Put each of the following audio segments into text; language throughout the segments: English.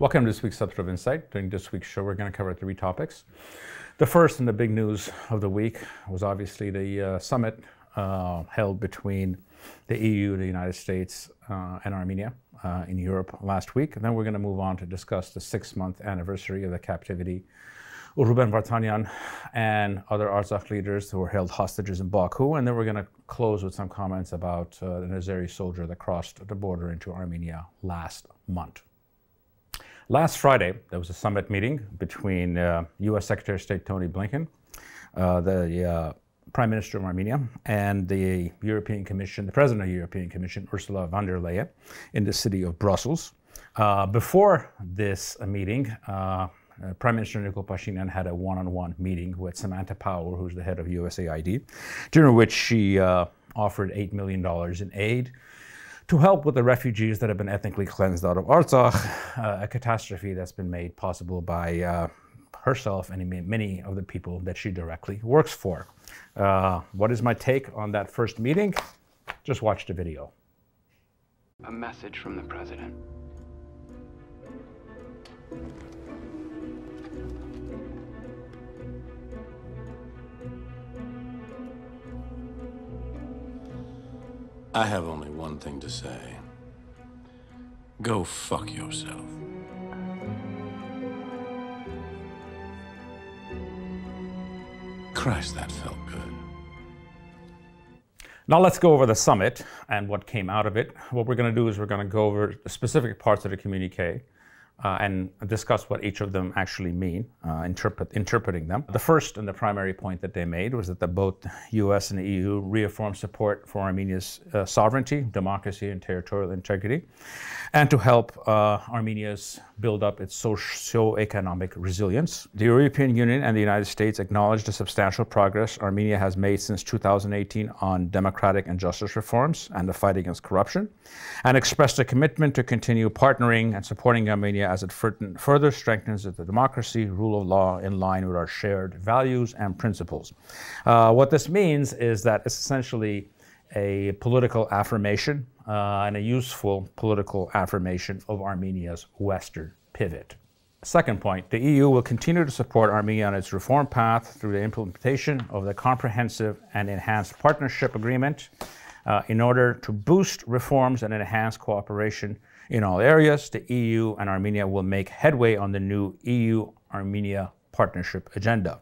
Welcome to this week's episode of Insight. During this week's show, we're going to cover 3 topics. The first and the big news of the week was obviously the summit held between the EU, the United States, and Armenia in Europe last week. And then we're going to move on to discuss the 6-month anniversary of the captivity of Ruben Vardanyan and other Artsakh leaders who were held hostages in Baku. And then we're going to close with some comments about an Azeri soldier that crossed the border into Armenia last month. Last Friday, there was a summit meeting between U.S. Secretary of State Tony Blinken, the Prime Minister of Armenia, and the European Commission, the President of the European Commission, Ursula von der Leyen, in the city of Brussels. Before this meeting, Prime Minister Nikol Pashinyan had a one-on-one meeting with Samantha Power, who's the head of USAID, during which she offered $8 million in aid to help with the refugees that have been ethnically cleansed out of Artsakh, a catastrophe that's been made possible by herself and many of the people that she directly works for. What is my take on that first meeting? Just watch the video. A message from the president. I have only one thing to say. Go fuck yourself. Christ, that felt good. Now let's go over the summit and what came out of it. What we're going to do is we're going to go over the specific parts of the communique and discuss what each of them actually mean, interpreting them. The first and the primary point that they made was that both the US and the EU reaffirmed support for Armenia's sovereignty, democracy, and territorial integrity, and to help Armenia's build up its socio-economic resilience. The European Union and the United States acknowledged the substantial progress Armenia has made since 2018 on democratic and justice reforms and the fight against corruption, and expressed a commitment to continue partnering and supporting Armenia as it further strengthens the democracy, rule of law in line with our shared values and principles. What this means is that it's essentially a political affirmation and a useful political affirmation of Armenia's Western pivot. Second point, the EU will continue to support Armenia on its reform path through the implementation of the comprehensive and enhanced partnership agreement in order to boost reforms and enhance cooperation in all areas. The EU and Armenia will make headway on the new EU-Armenia partnership agenda.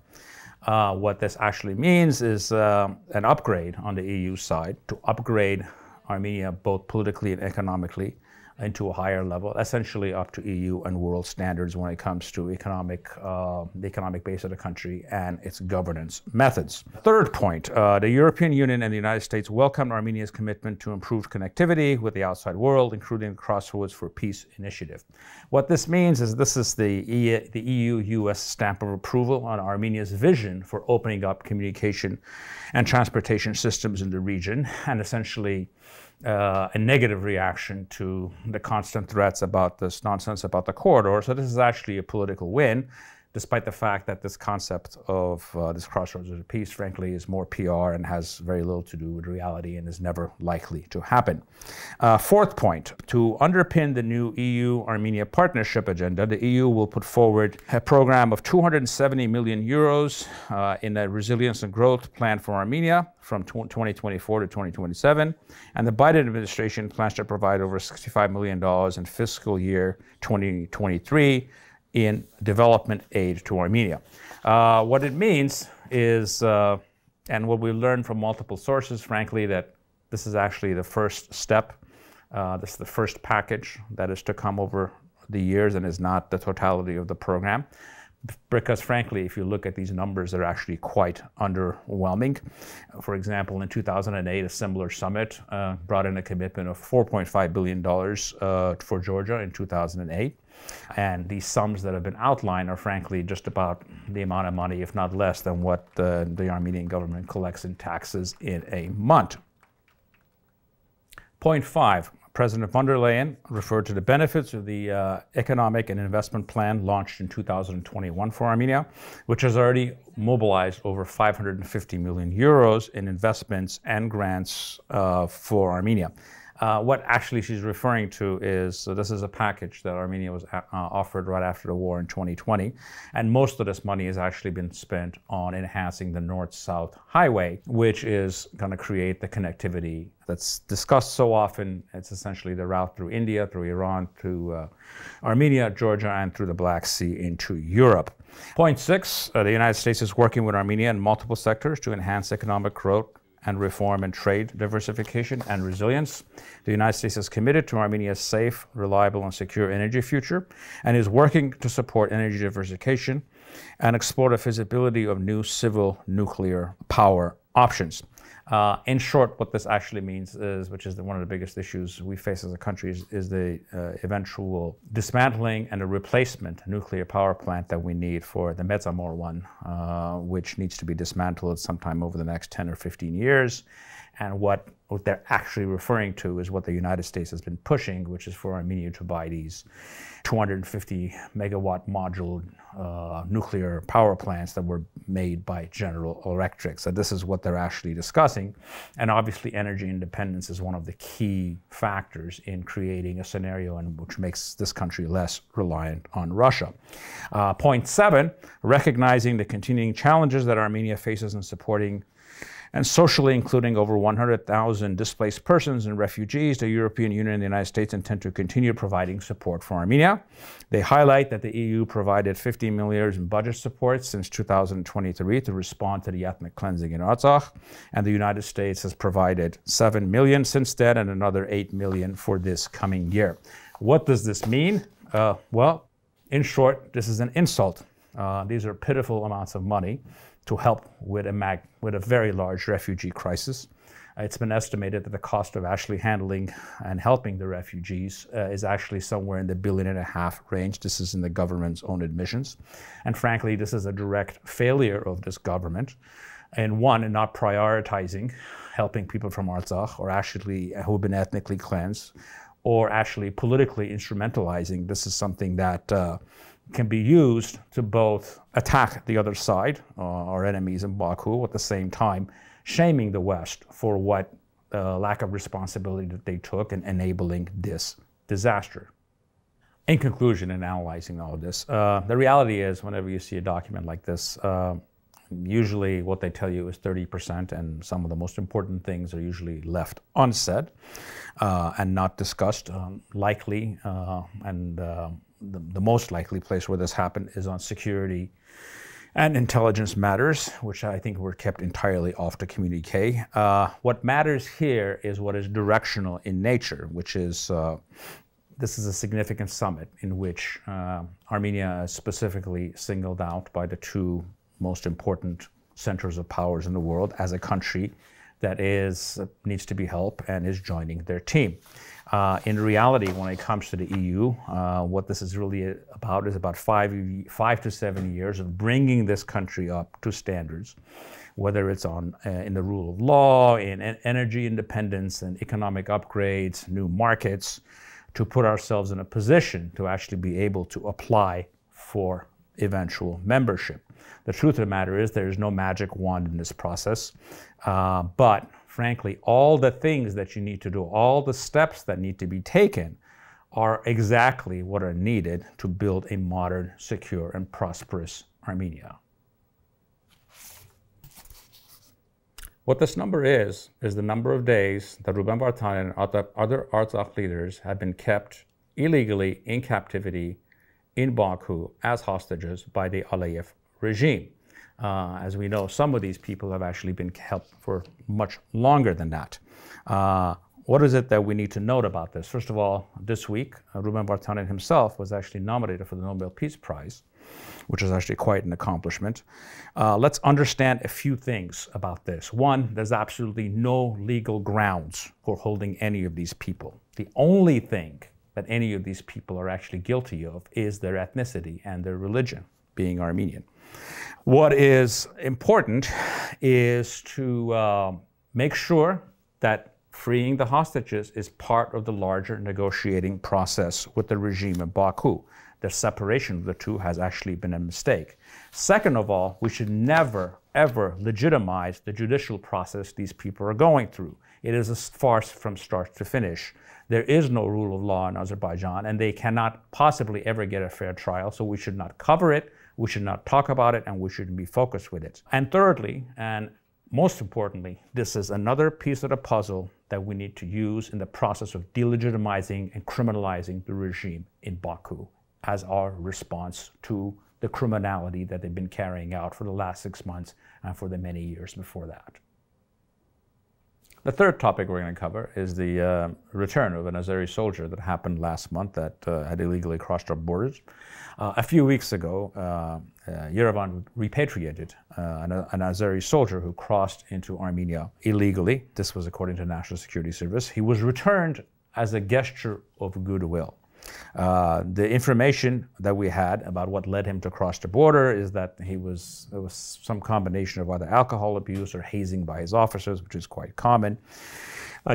What this actually means is an upgrade on the EU side to upgrade Armenia both politically and economically into a higher level, essentially up to EU and world standards when it comes to the economic base of the country and its governance methods. Third point, the European Union and the United States welcomed Armenia's commitment to improved connectivity with the outside world, including the Crossroads for Peace initiative. What this means is this is the EU-US stamp of approval on Armenia's vision for opening up communication and transportation systems in the region, and essentially a negative reaction to the constant threats about this nonsense about the corridor. So this is actually a political win, despite the fact that this concept of this crossroads of peace, frankly, is more PR and has very little to do with reality and is never likely to happen. Fourth point, to underpin the new EU-Armenia partnership agenda, the EU will put forward a program of 270 million euros in a resilience and growth plan for Armenia from 2024 to 2027. And the Biden administration plans to provide over $65 million in fiscal year 2023 in development aid to Armenia. What it means is, and what we learned from multiple sources, frankly, that this is actually the first step. This is the first package that is to come over the years and is not the totality of the program. Because frankly, if you look at these numbers, they're actually quite underwhelming. For example, in 2008, a similar summit brought in a commitment of $4.5 billion for Georgia in 2008. And these sums that have been outlined are frankly just about the amount of money, if not less than what the Armenian government collects in taxes in a month. Point 5. President von der Leyen referred to the benefits of the economic and investment plan launched in 2021 for Armenia, which has already mobilized over 550 million euros in investments and grants for Armenia. What actually she's referring to is, so this is a package that Armenia was offered right after the war in 2020, and most of this money has actually been spent on enhancing the north-south highway, which is going to create the connectivity that's discussed so often. It's essentially the route through India, through Iran, through Armenia, Georgia, and through the Black Sea into Europe. Point 6, the United States is working with Armenia in multiple sectors to enhance economic growth and reform and trade diversification and resilience. The United States is committed to Armenia's safe, reliable, and secure energy future and is working to support energy diversification and explore the feasibility of new civil nuclear power options. In short, what this actually means is, which is one of the biggest issues we face as a country, is the eventual dismantling and a replacement nuclear power plant that we need for the Metsamor one, which needs to be dismantled sometime over the next 10 or 15 years. And what they're actually referring to is what the United States has been pushing, which is for Armenia to buy these 250 megawatt module nuclear power plants that were made by General Electric. So this is what they're actually discussing. And obviously energy independence is one of the key factors in creating a scenario in which makes this country less reliant on Russia. Point 7, recognizing the continuing challenges that Armenia faces in supporting and socially including over 100,000 displaced persons and refugees, the European Union and the United States intend to continue providing support for Armenia. They highlight that the EU provided $50 million in budget support since 2023 to respond to the ethnic cleansing in Artsakh, and the United States has provided $7 million since then and another $8 million for this coming year. What does this mean? Well, in short, this is an insult. These are pitiful amounts of money to help with a very large refugee crisis. It's been estimated that the cost of actually handling and helping the refugees is actually somewhere in the $1.5 billion range. This is in the government's own admissions. And frankly, this is a direct failure of this government in not prioritizing helping people from Artsakh or actually who have been ethnically cleansed, or actually politically instrumentalizing. This is something that can be used to both attack the other side, our enemies in Baku, at the same time shaming the West for what lack of responsibility that they took in enabling this disaster. In conclusion, in analyzing all of this, the reality is whenever you see a document like this, usually what they tell you is 30%, and some of the most important things are usually left unsaid and not discussed. Likely, the most likely place where this happened is on security and intelligence matters, which I think were kept entirely off the communique. What matters here is what is directional in nature, which is this is a significant summit in which Armenia is specifically singled out by the two most important centers of powers in the world as a country that needs to be helped and is joining their team. In reality, when it comes to the EU, what this is really about is about 5 to 7 years of bringing this country up to standards, whether it's in the rule of law, in energy independence and economic upgrades, new markets, to put ourselves in a position to actually be able to apply for eventual membership. The truth of the matter is there is no magic wand in this process, but frankly, all the things that you need to do, all the steps that need to be taken are exactly what are needed to build a modern, secure, and prosperous Armenia. What this number is the number of days that Ruben Vardanyan and other Artsakh leaders have been kept illegally in captivity in Baku as hostages by the Aliyev regime. As we know, some of these people have actually been held for much longer than that. What is it that we need to note about this? First of all, this week, Ruben Vardanyan himself was actually nominated for the Nobel Peace Prize, which is actually quite an accomplishment. Let's understand a few things about this. One, there's absolutely no legal grounds for holding any of these people. The only thing that any of these people are actually guilty of is their ethnicity and their religion, being Armenian. What is important is to make sure that freeing the hostages is part of the larger negotiating process with the regime in Baku. The separation of the two has actually been a mistake. Second of all, we should never, ever legitimize the judicial process these people are going through. It is a farce from start to finish. There is no rule of law in Azerbaijan, and they cannot possibly ever get a fair trial, so we should not cover it, we should not talk about it, and we shouldn't be focused with it. And thirdly, and most importantly, this is another piece of the puzzle that we need to use in the process of delegitimizing and criminalizing the regime in Baku as our response to the criminality that they've been carrying out for the last 6 months and for the many years before that. The third topic we're going to cover is the return of an Azeri soldier that happened last month that had illegally crossed our borders. A few weeks ago, Yerevan repatriated an Azeri soldier who crossed into Armenia illegally. This was according to the National Security Service. He was returned as a gesture of goodwill. The information that we had about what led him to cross the border is that there was some combination of either alcohol abuse or hazing by his officers, which is quite common.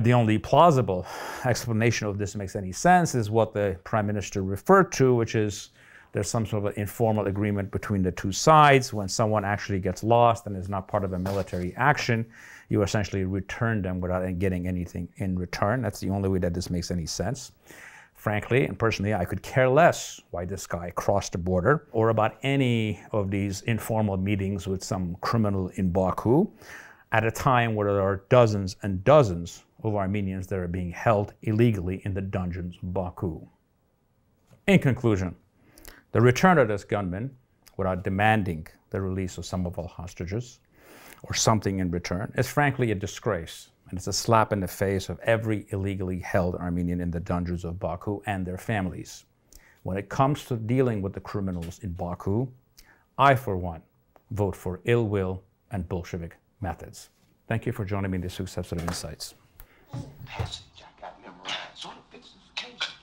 The only plausible explanation of this makes any sense is what the Prime Minister referred to, which is there's some sort of an informal agreement between the two sides. When someone actually gets lost and is not part of a military action, you essentially return them without getting anything in return. That's the only way that this makes any sense. Frankly, and personally, I could care less why this guy crossed the border or about any of these informal meetings with some criminal in Baku at a time where there are dozens and dozens of Armenians that are being held illegally in the dungeons of Baku. In conclusion, the return of this gunman without demanding the release of some of our hostages or something in return is frankly a disgrace. And it's a slap in the face of every illegally held Armenian in the dungeons of Baku and their families. When it comes to dealing with the criminals in Baku, I, for one, vote for ill will and Bolshevik methods. Thank you for joining me in this week's episode of Insights. Passage I got memorized sort of fits this occasion.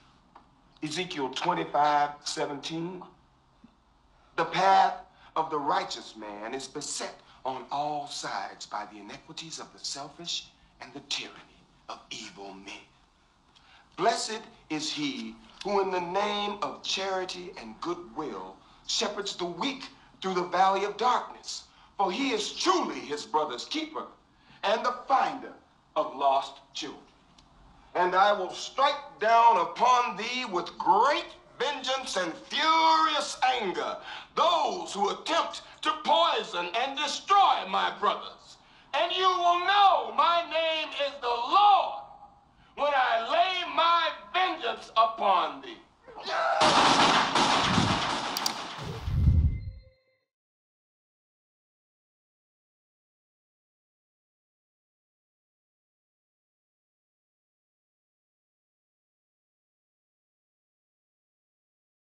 Ezekiel 25:17. The path of the righteous man is beset on all sides by the iniquities of the selfish and the tyranny of evil men. Blessed is he who in the name of charity and goodwill shepherds the weak through the valley of darkness, for he is truly his brother's keeper and the finder of lost children. And I will strike down upon thee with great vengeance and furious anger those who attempt to poison and destroy my brothers. And you will know my name is the Lord when I lay my vengeance upon thee.